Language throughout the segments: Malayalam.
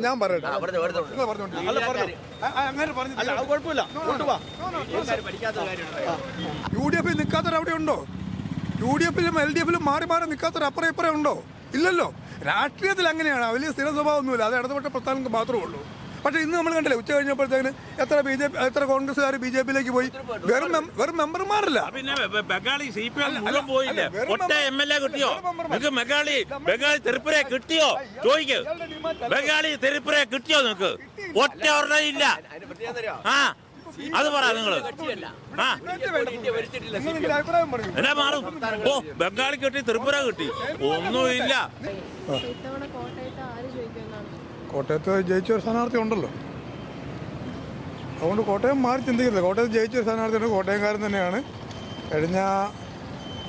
ഞാൻ പറയട്ടെ, UDF നിൽക്കാത്തവരവിടെ ഉണ്ടോ? UDF-ലും LDF-ലും മാറി മാറി നിൽക്കാത്തവർ അപ്പുറം ഇപ്പുറം ഉണ്ടോ? ഇല്ലല്ലോ. രാഷ്ട്രീയത്തിൽ അങ്ങനെയാണ്, വലിയ സ്ഥിര സ്വഭാവമൊന്നുമില്ല, അത് ഇടതുപക്ഷ പ്രസ്ഥാനങ്ങൾക്ക് മാത്രമേ ഉള്ളൂ. പക്ഷേ ഇന്ന് നമ്മൾ കണ്ടില്ലേ, ഉച്ച കഴിഞ്ഞപ്പോഴത്തേന് എത്ര കോൺഗ്രസ്സുകാർ BJP-ലേക്ക് പോയി, വെറും മെമ്പർമാരല്ല. ബംഗാളി CPM പോയില്ലേ, ഒറ്റ MLA കിട്ടിയോ നിങ്ങൾക്ക്? ബംഗാളി തിരുപ്പുര കിട്ടിയോ ചോദിക്ക്, ബംഗാളി തിരുപ്പുര കിട്ടിയോ നിങ്ങൾക്ക്? ഒറ്റ ഒരെണ്ണം ഇല്ല. അത് പറ നിങ്ങള്. എന്നാ മാറും? ഓ, ബംഗാളി കിട്ടി, ത്രിപുര കിട്ടി, ഒന്നുമില്ല. കോട്ടയത്ത് ജയിച്ചൊരു സ്ഥാനാർത്ഥി ഉണ്ടല്ലോ, അതുകൊണ്ട് കോട്ടയം മാറി ചിന്തിക്കുന്നില്ല. കോട്ടയത്ത് ജയിച്ചൊരു സ്ഥാനാർത്ഥിയുണ്ട്, കോട്ടയംകാരൻ തന്നെയാണ്. കഴിഞ്ഞ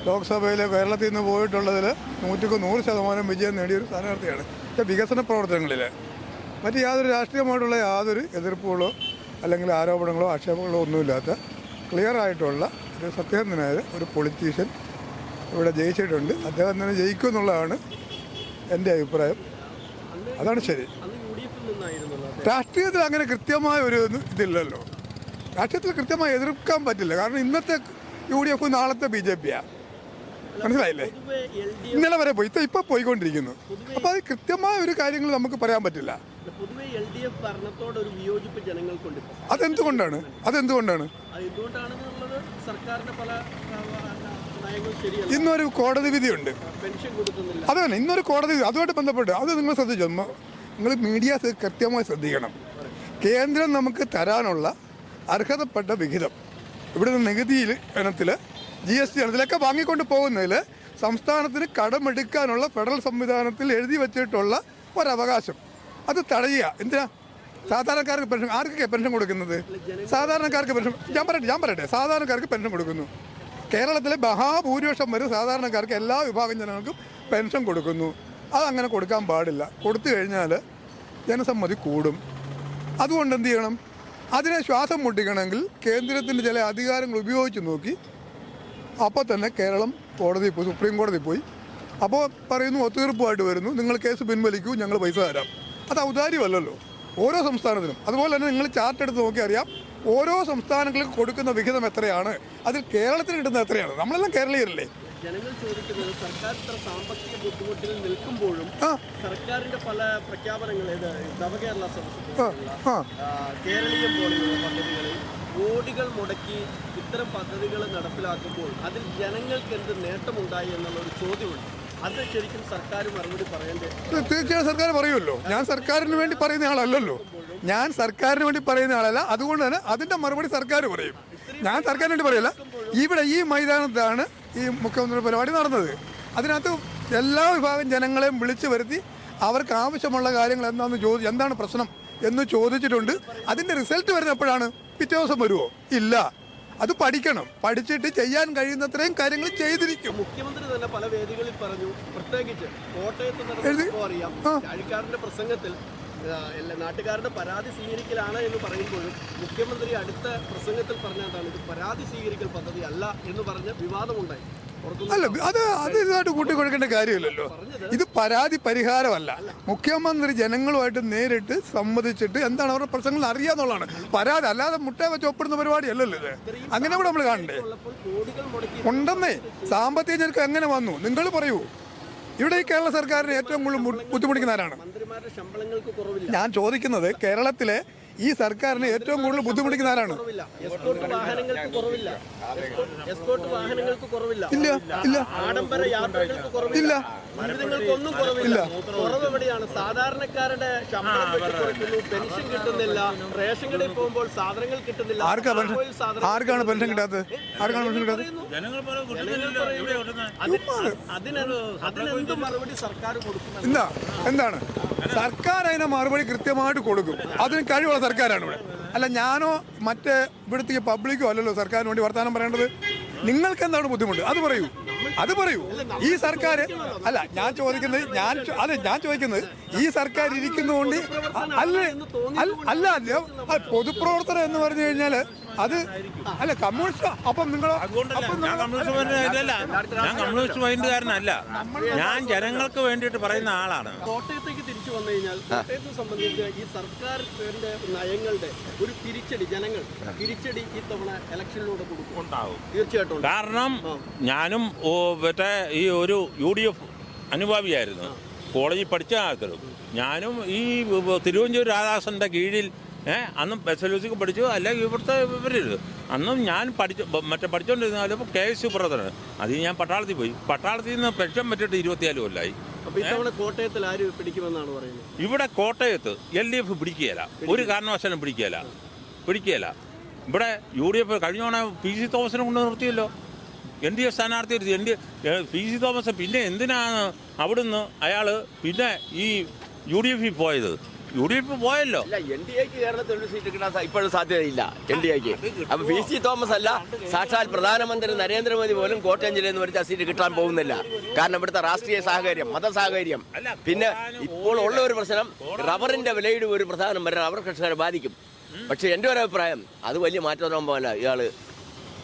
ലോക്സഭയിൽ കേരളത്തിൽ നിന്ന് പോയിട്ടുള്ളതിൽ 100% വിജയം നേടിയൊരു സ്ഥാനാർത്ഥിയാണ്. പക്ഷേ വികസന പ്രവർത്തനങ്ങളിൽ മറ്റ് യാതൊരു രാഷ്ട്രീയമായിട്ടുള്ള യാതൊരു എതിർപ്പുകളോ അല്ലെങ്കിൽ ആരോപണങ്ങളോ ആക്ഷേപങ്ങളോ ഒന്നുമില്ലാത്ത ക്ലിയറായിട്ടുള്ള ഒരു സത്യസന്ധനായ ഒരു പൊളിറ്റീഷ്യൻ ഇവിടെ ജയിച്ചിട്ടുണ്ട്. അദ്ദേഹം തന്നെ ജയിക്കും എന്നുള്ളതാണ് എൻ്റെ അഭിപ്രായം. അതാണ് ശരി. രാഷ്ട്രീയത്തിൽ അങ്ങനെ കൃത്യമായ ഒരു ഇതില്ലല്ലോ. രാഷ്ട്രീയത്തിൽ കൃത്യമായി എതിർക്കാൻ പറ്റില്ല. കാരണം ഇന്നത്തെ UDF നാളത്തെ BJP-യാണ്. മനസ്സിലായില്ലേ? ഇന്നലെ വരെ പോയി, ഇപ്പോൾ പോയിക്കൊണ്ടിരിക്കുന്നു. അപ്പോൾ അത് കൃത്യമായ ഒരു കാര്യങ്ങൾ നമുക്ക് പറയാൻ പറ്റില്ല. അതെന്തുകൊണ്ടാണ്? ഇന്നൊരു കോടതി വിധിയുണ്ട്. അതാണ് ഇന്നൊരു കോടതി വിധി, അതുമായിട്ട് ബന്ധപ്പെട്ട് അത് നിങ്ങൾ ശ്രദ്ധിച്ചോ? നിങ്ങൾ മീഡിയാസ് കൃത്യമായി ശ്രദ്ധിക്കണം. കേന്ദ്രം നമുക്ക് തരാനുള്ള അർഹതപ്പെട്ട വിഹിതം ഇവിടുന്ന് നികുതി ഇനത്തിൽ GST ഇനത്തിലൊക്കെ വാങ്ങിക്കൊണ്ട് പോകുന്നതിൽ സംസ്ഥാനത്തിന് കടമെടുക്കാനുള്ള ഫെഡറൽ സംവിധാനത്തിൽ എഴുതി വച്ചിട്ടുള്ള ഒരവകാശം അത് തടയുക. എന്തിനാ? സാധാരണക്കാർക്ക് പെൻഷൻ, ആർക്കൊക്കെ പെൻഷൻ കൊടുക്കുന്നത്? സാധാരണക്കാർക്ക് പെൻഷൻ. ഞാൻ പറയട്ടെ, സാധാരണക്കാർക്ക് പെൻഷൻ കൊടുക്കുന്നു. കേരളത്തിലെ മഹാഭൂരിപക്ഷം വരെ സാധാരണക്കാർക്ക് എല്ലാ വിഭാഗം ജനങ്ങൾക്കും പെൻഷൻ കൊടുക്കുന്നു. അതങ്ങനെ കൊടുക്കാൻ പാടില്ല. കൊടുത്തു കഴിഞ്ഞാൽ ജനസമ്മതി കൂടും. അതുകൊണ്ട് എന്ത് ചെയ്യണം? അതിനെ ശ്വാസം മുട്ടിക്കണമെങ്കിൽ കേന്ദ്രത്തിൻ്റെ ചില അധികാരങ്ങൾ ഉപയോഗിച്ച് നോക്കി അപ്പോൾ തന്നെ കേരളം കോടതിയിൽ പോയി, സുപ്രീം കോടതി പോയി. അപ്പോൾ പറയുന്നു ഒത്തുതീർപ്പുമായിട്ട് വരുന്നു, നിങ്ങൾ കേസ് പിൻവലിക്കൂ, ഞങ്ങൾ പൈസ തരാം. അത് ഔദാര്യമല്ലല്ലോ ഓരോ സംസ്ഥാനത്തിനും. അതുപോലെ തന്നെ നിങ്ങൾ ചാർട്ട് എടുത്ത് നോക്കി അറിയാം, ഓരോ സംസ്ഥാനങ്ങൾക്ക് കൊടുക്കുന്ന വിഹിതം എത്രയാണ്, അതിൽ കേരളത്തിന് കിട്ടുന്നത് എത്രയാണ്. നമ്മളെല്ലാം കേരളീയരല്ലേ? ജനങ്ങൾ ചോദിക്കുന്നത് സർക്കാർ ഇത്ര സാമ്പത്തിക ബുദ്ധിമുട്ടിൽ നിൽക്കുമ്പോഴും സർക്കാരിന്റെ പല പ്രഖ്യാപനങ്ങൾ നവകേരള സദസ്സ്, കേരളീയം പോലെയുള്ള പദ്ധതികളിൽ കോടികൾ മുടക്കി ഇത്തരം പദ്ധതികൾ നടപ്പിലാക്കുമ്പോൾ അതിൽ ജനങ്ങൾക്ക് എന്ത് നേട്ടമുണ്ടായി എന്നുള്ളൊരു ചോദ്യമുണ്ട്. അത് ശരിക്കും സർക്കാർ മറുപടി പറയേണ്ടത്. തീർച്ചയായും സർക്കാർ പറയുമല്ലോ. ഞാൻ സർക്കാരിന് വേണ്ടി പറയുന്ന ആളല്ലല്ലോ. അതുകൊണ്ട് തന്നെ അതിൻ്റെ മറുപടി സർക്കാർ പറയും. ഞാൻ സർക്കാരിന് വേണ്ടി പറയില്ല. ഇവിടെ ഈ മൈതാനത്താണ് ഈ മുഖ്യമന്ത്രി പരിപാടി നടന്നത്. അതിനകത്ത് എല്ലാ വിഭാഗം ജനങ്ങളെയും വിളിച്ചു വരുത്തി അവർക്ക് ആവശ്യമുള്ള കാര്യങ്ങൾ എന്താണ് പ്രശ്നം എന്ന് ചോദിച്ചിട്ടുണ്ട്. അതിൻ്റെ റിസൾട്ട് വരുന്ന എപ്പോഴാണ്? പിറ്റേ ദിവസം വരുമോ? ഇല്ല. അത് പഠിക്കണം. പഠിച്ചിട്ട് ചെയ്യാൻ കഴിയുന്നത്രയും കാര്യങ്ങൾ ചെയ്തിരിക്കും. മുഖ്യമന്ത്രി തന്നെ പല വേദികളിൽ പറഞ്ഞു, പ്രത്യേകിച്ച് കോട്ടയത്ത് അറിയാം, ചാഴിക്കാരന്റെ പ്രസംഗത്തിൽ നാട്ടുകാരുടെ പരാതി സ്വീകരിക്കലാണ് എന്ന് പറയുമ്പോഴും മുഖ്യമന്ത്രി അടുത്ത പ്രസംഗത്തിൽ പറഞ്ഞതാണ് ഇത് പരാതി സ്വീകരിക്കൽ പദ്ധതി അല്ല എന്ന് പറഞ്ഞ് വിവാദമുണ്ടായി. അല്ല, അത് ഇതായിട്ട് കൂട്ടിക്കൊടുക്കേണ്ട കാര്യമില്ലല്ലോ. ഇത് പരാതി പരിഹാരമല്ല. മുഖ്യമന്ത്രി ജനങ്ങളുമായിട്ട് നേരിട്ട് സംവദിച്ചിട്ട് എന്താണ് അവരുടെ പ്രശ്നങ്ങൾ അറിയാന്നുള്ളതാണ് പരാതി. അല്ലാതെ മുട്ട വെച്ച് ഒപ്പിടുന്ന പരിപാടിയല്ലല്ലോ ഇത്. അങ്ങനെ കൂടെ നമ്മൾ കാണണ്ടേ? ഉണ്ടെന്നേ. സാമ്പത്തിക ഞെരുക്കം എങ്ങനെ വന്നു നിങ്ങൾ പറയൂ. ഇവിടെ ഈ കേരള സർക്കാരിന് ഏറ്റവും കൂടുതൽ ബുദ്ധിമുട്ടിക്കുന്ന ആരാണ്? ഞാൻ ചോദിക്കുന്നത്, കേരളത്തിലെ ഈ സർക്കാരിന് ഏറ്റവും കൂടുതൽ ബുദ്ധിമുട്ടിക്കുന്ന ആരാണ്? ഇല്ല ഇല്ല ഇല്ല ഇല്ല. സാധാരണക്കാരുടെ പെൻഷൻ കിട്ടുന്നില്ല, റേഷൻ കടയിൽ പോകുമ്പോൾ സാധനങ്ങൾ കിട്ടുന്നില്ല. ആർക്കാണ് പെൻഷൻ കിട്ടാത്തത്? അതിനെന്ത് മറുപടി സർക്കാർ കൊടുക്കും? എന്താണ് സർക്കാർ അതിനെ മറുപടി കൃത്യമായിട്ട് കൊടുക്കും. അതിന് കഴിവുള്ള സർക്കാരാണ് ഇവിടെ. അല്ല, ഞാനോ മറ്റേ ഇവിടുത്തെ പബ്ലിക്കോ അല്ലല്ലോ സർക്കാരിന് വേണ്ടി വർത്തമാനം പറയേണ്ടത്. നിങ്ങൾക്ക് എന്താണ് ബുദ്ധിമുട്ട്? അത് പറയൂ. ഈ സർക്കാർ അല്ല, ഞാൻ ചോദിക്കുന്നത് ഈ സർക്കാർ ഇരിക്കുന്നതുകൊണ്ട് അല്ല പൊതുപ്രവർത്തനം എന്ന് പറഞ്ഞു കഴിഞ്ഞാൽ അത് അല്ല കമ്മ്യൂണിസ്റ്റ് അപ്പം നിങ്ങൾ അതുകൊണ്ടല്ല ഞാൻ കമ്മ്യൂണിസ്റ്റ് മൈൻഡല്ല, ഞാൻ കമ്മ്യൂണിസ്റ്റ് മൈൻഡുകാരനല്ല, ഞാൻ ജനങ്ങൾക്ക് വേണ്ടിയിട്ട് പറയുന്ന ആളാണ്. കോട്ടയത്തേക്ക് തിരിച്ചു വന്നു കഴിഞ്ഞാൽ കോട്ടയത്തെ സംബന്ധിച്ച് ഈ സർക്കാരിന്റെ നയങ്ങളുടെ ഒരു തിരിച്ചടി ജനങ്ങൾ തിരിച്ചടി ഈ തവണ ഇലക്ഷനിലൂടെ കൊടുക്കും, ഉണ്ടാവും തീർച്ചയായിട്ടും. കാരണം ഞാനും മറ്റേ ഈ ഒരു UDF അനുഭാവിയായിരുന്നു, കോളേജിൽ പഠിച്ച കാലത്തും ഞാനും ഈ തിരുവഞ്ചൂർ രാധാകൃഷ്ണൻ്റെ കീഴിൽ അന്നും SLC പഠിച്ചു, അല്ലെങ്കിൽ ഇവിടുത്തെ ഇവരുത് അന്നും ഞാൻ പഠിച്ചുകൊണ്ടിരുന്നാലും KS ബ്രദറാണ്. അതിൽ ഞാൻ പട്ടാളത്തിൽ പോയി, പട്ടാളത്തിൽ നിന്ന് പെൻഷൻ പറ്റിയിട്ട് 24 കൊല്ലമായി. അപ്പോൾ ഇത്തവണ കോട്ടയത്തിൽ ആര് പിടിക്കുമെന്നാണ് പറയുന്നത്? ഇവിടെ കോട്ടയത്ത് LDF പിടിക്കുകയില്ല, ഒരു കാരണവശാലും പിടിക്കുകയില്ല. ഇവിടെ UDF കഴിഞ്ഞ തവണ PC തോമസിനെ കൊണ്ട് നിർത്തിയല്ലോ, NDF സ്ഥാനാർത്ഥി PC തോമസ്. പിന്നെ എന്തിനാണ് അവിടുന്ന് അയാൾ പിന്നെ ഈ UDF പോയത്? UDF പോയല്ലോ. NDAക്ക് കേരളത്തിൽ ഒരു സീറ്റ് കിട്ടാൻ ഇപ്പോഴും സാധ്യതയില്ല. NDAക്ക് അപ്പൊ PC തോമസ് അല്ല, സാക്ഷാൽ പ്രധാനമന്ത്രി നരേന്ദ്രമോദി പോലും കോട്ടയം ജില്ലയിൽ നിന്ന് വരുന്ന സീറ്റ് കിട്ടാൻ പോകുന്നില്ല. കാരണം ഇവിടുത്തെ രാഷ്ട്രീയ സാഹചര്യം, മതസാഹചര്യം, പിന്നെ ഇപ്പോൾ ഉള്ള ഒരു പ്രശ്നം റബ്ബറിന്റെ വിലയുടെ ഒരു പ്രധാനം വരെ റബ്ബർ കർഷകരെ ബാധിക്കും. പക്ഷെ എൻ്റെ ഒരു അഭിപ്രായം അത് വലിയ മാറ്റം വരാൻ പോകല. ഇയാള്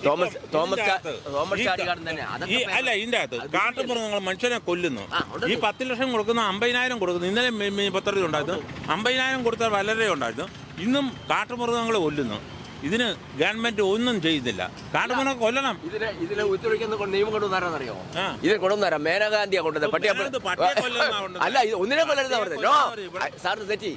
തോമസ് ചാഴികാടൻ തന്നെ അല്ല, ഇതിൻ്റെ അകത്ത് കാട്ടുമൃഗങ്ങൾ മനുഷ്യനെ കൊല്ലുന്നു. ഈ 10 ലക്ഷം കൊടുക്കുന്ന 50,000 കൊടുക്കുന്നു. ഇന്നലെ പത്രത്തിൽ ഉണ്ടായിരുന്നു 50,000 കൊടുത്താൽ വളരെ ഉണ്ടായിരുന്നു. ഇന്നും കാട്ടുമൃഗങ്ങൾ കൊല്ലുന്നു. ഇതിന് ഗവൺമെന്റ് ഒന്നും ചെയ്യുന്നില്ല. കാട്ടുമൃഗം കൊല്ലണം. ഇതിനെ ഉത്തരവിക്കുന്ന നിയമം കൊണ്ടുവന്നാരാന്നറിയോ? ഇതിനെ കൊണ്ടുവന്നാരാ മേനകാന്തിയാ കൊണ്ടുവന്നത്. അല്ല, ഇത് ഒന്നിനെ കൊല്ലരുതാ പറഞ്ഞത്. സാറിന് തെറ്റി.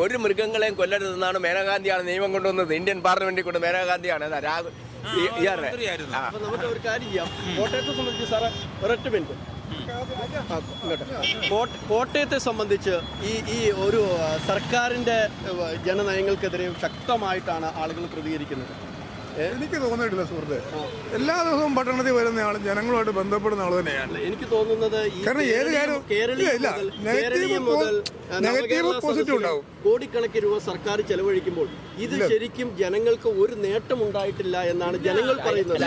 ഒരു മൃഗങ്ങളെയും കൊല്ലരുതെന്നാണ് മേനകാന്തിയാണ് നിയമം കൊണ്ടുവന്നത്. ഇന്ത്യൻ പാർലമെന്റിൽ കൊണ്ട് മേനകാന്തിയാണ് രാഹുൽ. അപ്പൊ നമുക്ക് ഒരു കാര്യം ചെയ്യാം. കോട്ടയത്തെ സംബന്ധിച്ച് സാറേ ഒരൊറ്റ മിനിറ്റ്. കോട്ടയത്തെ സംബന്ധിച്ച് ഈ ഒരു സർക്കാരിന്റെ ജനനയങ്ങൾക്കെതിരെ ശക്തമായിട്ടാണ് ആളുകൾ പ്രതികരിക്കുന്നത്. എനിക്ക് തോന്നിയിട്ടില്ല സുഹൃത്തെ. എല്ലാ ദിവസവും പട്ടണത്തിൽ വരുന്ന ആൾ ജനങ്ങളുമായിട്ട് ബന്ധപ്പെടുന്ന ആൾ തന്നെയാണ്. എനിക്ക് തോന്നുന്നത് കാരണം ഏത് കാര്യം നെഗറ്റീവ് പോസിറ്റീവ് ഉണ്ടാവും. കോടിക്കണക്കിന് രൂപ സർക്കാർ ചെലവഴിക്കുമ്പോൾ ഇത് ശരിക്കും ജനങ്ങൾക്ക് ഒരു നേട്ടം ഉണ്ടായിട്ടില്ല എന്നാണ് ജനങ്ങൾ പറയുന്നത്.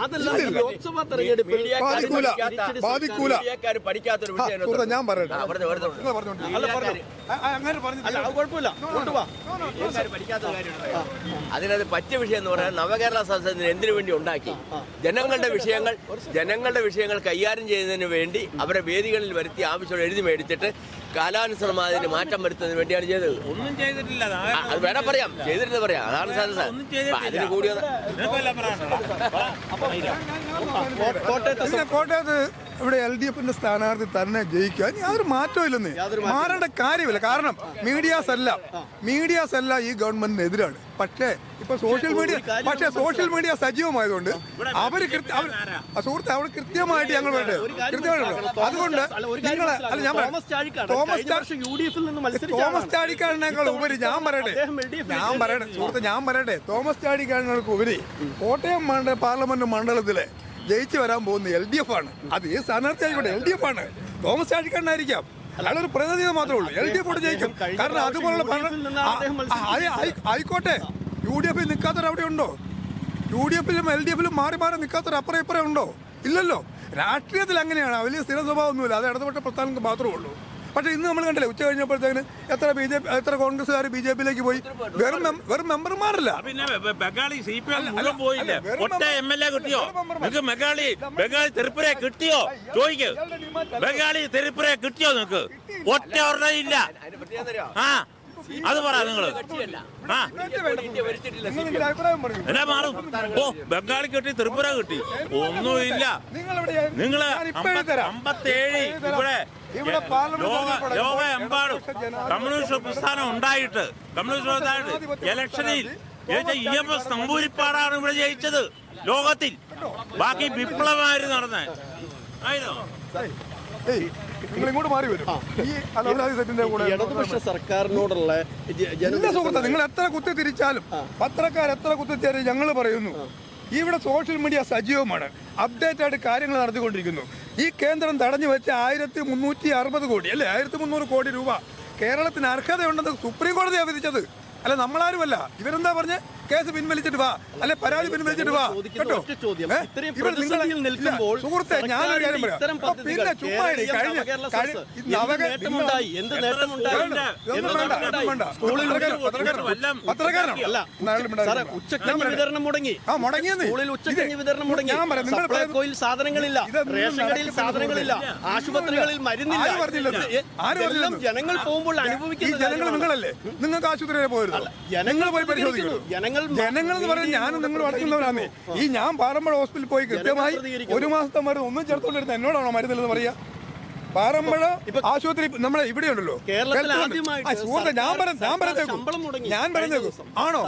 അതല്ലാതെ ലോക്സഭാ തെരഞ്ഞെടുപ്പിൽ ബാധിക്കൂല. പഠിക്കാത്തൊരു ഞാൻ പറയട്ടെ, കുഴപ്പമില്ല. അതിനത് പറ്റിയ വിഷയം എന്ന് പറഞ്ഞാൽ നവകേരള സദസ്സിന് എന്തിനു വേണ്ടി ഉണ്ടാക്കി? ജനങ്ങളുടെ വിഷയങ്ങൾ കൈകാര്യം ചെയ്യുന്നതിന് വേണ്ടി അവരെ വേദികളിൽ വരുത്തി ആവശ്യം എഴുതി മേടിച്ചിട്ട് കാലാനുസൃതം അതിന് മാറ്റം വരുത്തുന്നതിന് വേണ്ടിയാണ് ചെയ്തത്. ഒന്നും ചെയ്തിട്ടില്ല. അത് വേണം പറയാം, ചെയ്തിരുന്നത് പറയാം. അതാണ് സദസ്സ്. അതിന് കൂടി കോട്ടയത്ത് ഇവിടെ LDFന്റെ സ്ഥാനാർത്ഥി തന്നെ ജയിക്കാൻ യാതൊരു മാറ്റവും ഇല്ലെന്ന്. മാറേണ്ട കാര്യമില്ല. കാരണം മീഡിയാസ് അല്ല ഈ ഗവൺമെന്റിന് എതിരാണ്. പക്ഷേ ഇപ്പൊ സോഷ്യൽ മീഡിയ സജീവമായതുകൊണ്ട് അവര് സുഹൃത്തെ അവിടെ കൃത്യമായിട്ട് ഞങ്ങൾ വേണ്ടേ അതുകൊണ്ട് നിങ്ങളെ അല്ല ഞാൻ തോമസ് ചാഴിക്കാരനേക്കാൾ ഉപരി ഞാൻ പറയട്ടെ തോമസ് ചാഴിക്കാരനേക്കാൾ ഉപരി കോട്ടയം പാർലമെന്റ് മണ്ഡലത്തിലെ ജയിച്ചു വരാൻ പോകുന്ന LDF ആണ്. അത് ഈ സ്ഥാനാർത്ഥി ആയിക്കോട്ടെ LDF ആണ്. തോമസ് ചാഴിക്കാരനായിരിക്കാം, അയാളൊരു പ്രതിനിധി മാത്രമേ ഉള്ളൂ. LDF ജയിക്കും. കാരണം അതുപോലുള്ള ആയിക്കോട്ടെ. UDF നിൽക്കാത്തവരവിടെ ഉണ്ടോ? UDFലും LDFലും മാറി നിൽക്കാത്തവർ അപ്പുറം ഇപ്പുറം ഉണ്ടോ? ഇല്ലല്ലോ. രാഷ്ട്രീയത്തിൽ അങ്ങനെയാണ്, വലിയ സ്ഥിര സ്വഭാവമൊന്നുമില്ല. അത് ഇടതുപക്ഷ പ്രസ്ഥാനങ്ങൾക്ക് മാത്രമേ ഉള്ളൂ. പക്ഷേ ഇന്ന് നമ്മൾ കണ്ടില്ലേ, ഉച്ച കഴിഞ്ഞപ്പോഴത്തേന് എത്ര കോൺഗ്രസ്സുകാർ BJPയിലേക്ക് പോയി. വെറും മെമ്പർമാരല്ല. പിന്നെ ബംഗാളി CPM മുഴുവൻ പോയില്ലേ? ഒറ്റ MLA കിട്ടിയോ? നിങ്ങൾക്ക് ബംഗാളി ത്രിപുര കിട്ടിയോ? ചോദിക്ക്. ബംഗാളി ത്രിപുര കിട്ടിയോ? നിങ്ങൾക്ക് ഒറ്റ ഒരെണ്ണം ഇല്ല. അത് പറ നിങ്ങൾ. എന്നാ മാറും? ബംഗാളി കിട്ടി, ത്രിപുര കിട്ടി, ഒന്നുമില്ല. നിങ്ങള് 57 ഇവിടെ ലോകമെമ്പാടും കമ്മ്യൂണിസ്റ്റ് പ്രസ്ഥാനം ഉണ്ടായിട്ട് ഇലക്ഷനിൽ EMS നമ്പൂരിപ്പാടാണ് ഇവിടെ ജയിച്ചത് ലോകത്തിൽ. ബാക്കി വിപ്ലവമായിരുന്നു നടന്നത്. നിങ്ങളിങ്ങോട്ട് മാറി വരും. ഈ ഇടതുപക്ഷ സർക്കാരിനോടുള്ള സുഹൃത്തെ, നിങ്ങൾ എത്ര കുത്തി തിരിച്ചാലും പത്രക്കാർ എത്ര കുത്തിത്തിരിച്ചാലും ഞങ്ങൾ പറയുന്നു ഇവിടെ സോഷ്യൽ മീഡിയ സജീവമാണ്. അപ്ഡേറ്റ് ആയിട്ട് കാര്യങ്ങൾ നടത്തിക്കൊണ്ടിരിക്കുന്നു. ഈ കേന്ദ്രം തടഞ്ഞു വെച്ച 1360 കോടി അല്ലേ, 1300 കോടി രൂപ കേരളത്തിന് അർഹതയുണ്ടെന്ന് സുപ്രീം കോടതിയാണ് വിധിച്ചത്. അല്ല നമ്മളാരുമല്ല. ഇവരെന്താ പറഞ്ഞ് കേസ് പിൻവലിച്ചിട്ട് വാ, അല്ലെ പരാതി പിൻവലിച്ചിട്ട് വാ കേട്ടോ. സുഹൃത്തെ ഞാനൊരു കാര്യം പറയാം, പിന്നെ ചുമ്മാ സാധനങ്ങളില്ല, റേഷൻ കടയിൽ സാധനങ്ങളില്ല, ആശുപത്രികളിൽ മരുന്നില്ല. ജനങ്ങൾ പോകുമ്പോൾ അനുഭവിക്കുന്നത് ജനങ്ങൾ നിങ്ങളല്ലേ, നിങ്ങൾക്ക് ആശുപത്രിയിൽ പോയിരുന്നു, ജനങ്ങൾ പോയി പരിശോധിക്കുന്നു. ജനങ്ങൾ എന്ന് പറയുന്നത് ഞാനും നിങ്ങൾ അടക്കുന്നവരാണ്. ഈ ഞാൻ പാറമ്പഴ ഹോസ്പിറ്റലിൽ പോയി കൃത്യമായി 1 മാസത്തെ മരുന്ന് ഒന്നും ചേർത്തോണ്ടിരുന്ന എന്നോടാണോ മരുന്നില്ലെന്ന് പറയാ? പാറമ്പഴ ആശുപത്രി നമ്മളെ ഇവിടെ ഉണ്ടല്ലോ. സുഹൃത്തെ ഞാൻ പറഞ്ഞേക്കും ആണോ?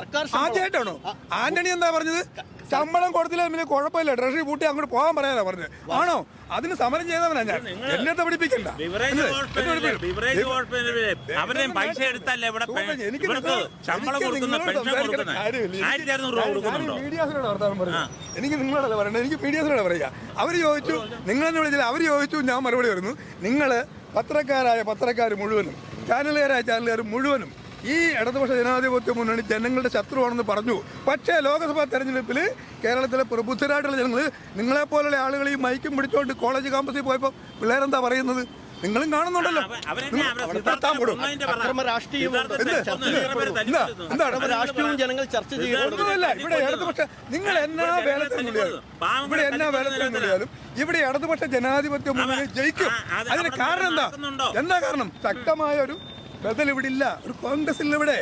ആദ്യമായിട്ടാണോ? ആന്റണി എന്താ പറഞ്ഞത്? ശമ്പളം കൊടുത്തില്ല പിന്നെ കുഴപ്പമില്ല, ട്രഷറി പൂട്ടി അങ്ങോട്ട് പോകാൻ പറയാനാ പറഞ്ഞത്. ആണോ? അതിന് സമരം ചെയ്തവനാ ഞാൻ. എന്നെ പഠിപ്പിക്കണ്ട. അവരുടെയും പൈസ എടുത്തല്ലേ ഇവിടെ ശമ്പളം കൊടുക്കുന്ന പെൻഷൻ കൊടുക്കുന്നത്. 1200 രൂപ കൊടുക്കുന്നുണ്ടോ? മീഡിയാസിനോട് വർത്താനം പറഞ്ഞു. എനിക്ക് നിങ്ങളോടല്ല പറയണ്ട, എനിക്ക് മീഡിയാസിനോട് പറയാ. അവർ ചോദിച്ചു, നിങ്ങളെന്ന് വിളിച്ചില്ല, അവർ ചോദിച്ചു, ഞാൻ മറുപടി വരുന്നു. നിങ്ങൾ പത്രക്കാർ മുഴുവനും, ചാനലുകാർ മുഴുവനും ഈ ഇടതുപക്ഷ ജനാധിപത്യ മുന്നണി ജനങ്ങളുടെ ശത്രുവാണെന്ന് പറഞ്ഞു. പക്ഷേ ലോക്സഭാ തെരഞ്ഞെടുപ്പിൽ കേരളത്തിലെ പ്രബുദ്ധരായിട്ടുള്ള ജനങ്ങൾ, നിങ്ങളെപ്പോലുള്ള ആളുകൾ ഈ മൈക്കും പിടിച്ചുകൊണ്ട് കോളേജ് ക്യാമ്പസിൽ പോയപ്പോൾ പിള്ളേരെന്താ പറയുന്നത്? നിങ്ങളും കാണുന്നുണ്ടല്ലോ. രാഷ്ട്രീയവും ജനങ്ങൾ ചർച്ച ചെയ്യുന്നില്ല. ഇവിടെ ഇടതുപക്ഷ നിങ്ങൾ എന്നാ വേലത്തിനുള്ളിയാലും ഇവിടെ ഇടതുപക്ഷ ജനാധിപത്യ മുന്നണി ജയിക്കും. അതിന് കാരണം എന്താ കാരണം? ശക്തമായ ഒരു ബദൽ ഇവിടെ ഇല്ല, ഒരു കോൺഗ്രസ് ഇല്ല ഇവിടെ.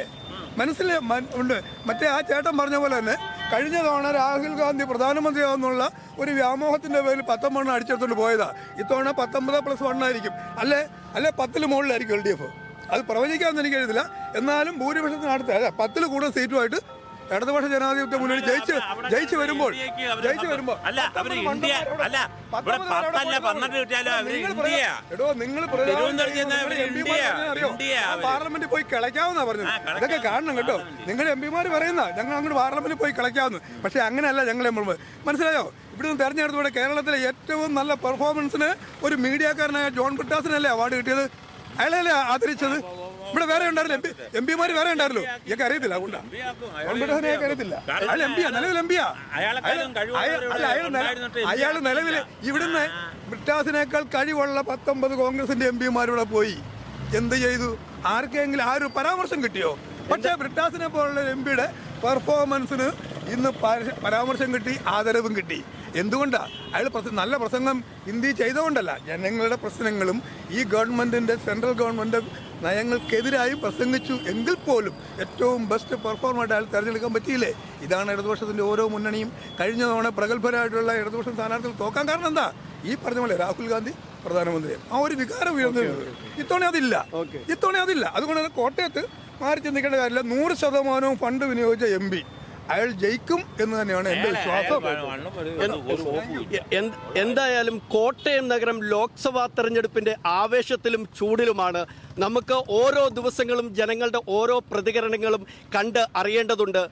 ഉണ്ട്. മറ്റേ ആ ചേട്ടൻ പറഞ്ഞ പോലെ തന്നെ കഴിഞ്ഞ തവണ രാഹുൽ ഗാന്ധി പ്രധാനമന്ത്രിയാവുന്നുള്ള ഒരു വ്യാമോഹത്തിന്റെ പേരിൽ 19 അടിച്ചെടുത്തോണ്ട് പോയതാ. ഇത്തവണ 19+1 ആയിരിക്കും, അല്ലെ 10 മുകളിലായിരിക്കും LDF. അത് പ്രവചിക്കാമെന്ന് എനിക്ക് എഴുതില്ല. എന്നാലും ഭൂരിപക്ഷത്തിനടുത്ത് 10 കൂടുതൽ സീറ്റുമായിട്ട് ഇടതുപക്ഷ ജനാധിപത്യ മുന്നണി ജയിച്ചു വരുമ്പോൾ പാർലമെന്റിൽ പോയി കിളയ്ക്കാവുന്ന പറഞ്ഞത്. ഇതൊക്കെ കാണണം കേട്ടോ. നിങ്ങളുടെ MP-മാർ പറയുന്ന ഞങ്ങൾ അങ്ങോട്ട് പാർലമെന്റിൽ പോയി കിളയ്ക്കാവുന്നു. പക്ഷെ അങ്ങനെയല്ല ഞങ്ങളെ മനസ്സിലായോ? ഇവിടുന്ന് തെരഞ്ഞെടുത്തൂടെ കേരളത്തിലെ ഏറ്റവും നല്ല പെർഫോമൻസിന് ഒരു മീഡിയക്കാരനായ ജോൺ ബ്രിട്ടാസിനല്ലേ അവാർഡ് കിട്ടിയത്? അയാളല്ലേ ആദരിച്ചത്? ഇവിടെ വേറെ ഉണ്ടായിരുന്നു, MP-മാർ വേറെ ഉണ്ടായിരുന്നല്ലോ. ഇയൊക്കെ അറിയത്തില്ല. അറിയത്തില്ല. അയാൾ MP-യാ, നിലവിൽ MP-യാ. അയാൾ നിലവിൽ ഇവിടുന്ന് ബ്രിട്ടാസിനേക്കാൾ കഴിവുള്ള 19 കോൺഗ്രസിന്റെ MP-മാരിവിടെ പോയി. എന്ത് ചെയ്തു? ആർക്കെങ്കിലും ഒരു പരാമർശം കിട്ടിയോ? പക്ഷേ ബ്രിട്ടാസിനെ പോലുള്ള MP-യുടെ പെർഫോമൻസിന് ഇന്ന് പരാമർശം കിട്ടി, ആദരവും കിട്ടി. എന്തുകൊണ്ടാ? അയാൾ നല്ല പ്രസംഗം ഹിന്ദി ചെയ്തുകൊണ്ടല്ല, ജനങ്ങളുടെ പ്രശ്നങ്ങളും ഈ ഗവൺമെന്റിന്റെ സെൻട്രൽ ഗവൺമെന്റ് നയങ്ങൾക്കെതിരായും പ്രസംഗിച്ചു. എങ്കിൽ പോലും ഏറ്റവും ബെസ്റ്റ് പെർഫോമറായിട്ട് അയാൾ തിരഞ്ഞെടുക്കാൻ പറ്റിയില്ലേ? ഇതാണ് ഇടതുപക്ഷത്തിന്റെ ഓരോ മുന്നണിയും. കഴിഞ്ഞ തവണ പ്രഗത്ഭരായിട്ടുള്ള ഇടതുപക്ഷ സ്ഥാനാർത്ഥികൾ തോക്കാൻ കാരണം എന്താ? ഈ പറഞ്ഞ പോലെ രാഹുൽ ഗാന്ധി പ്രധാനമന്ത്രി, ആ ഒരു വികാരം ഉയർന്നിട്ടുണ്ട്. ഇത്തവണ അതില്ല. അതുകൊണ്ട് തന്നെ കോട്ടയത്ത് മാറി ചിന്തിക്കേണ്ട കാര്യമില്ല. 100% ഫണ്ട് വിനിയോഗിച്ച MP അയാൾ ജയിക്കും എന്ന് തന്നെയാണ് എൻ്റെ വിശ്വാസം. എന്തായാലും കോട്ടയം നഗരം ലോക്സഭാ തെരഞ്ഞെടുപ്പിന്റെ ആവേശത്തിലും ചൂടിലുമാണ്. നമുക്ക് ഓരോ ദിവസങ്ങളും ജനങ്ങളുടെ ഓരോ പ്രതികരണങ്ങളും കണ്ട് അറിയേണ്ടതുണ്ട്.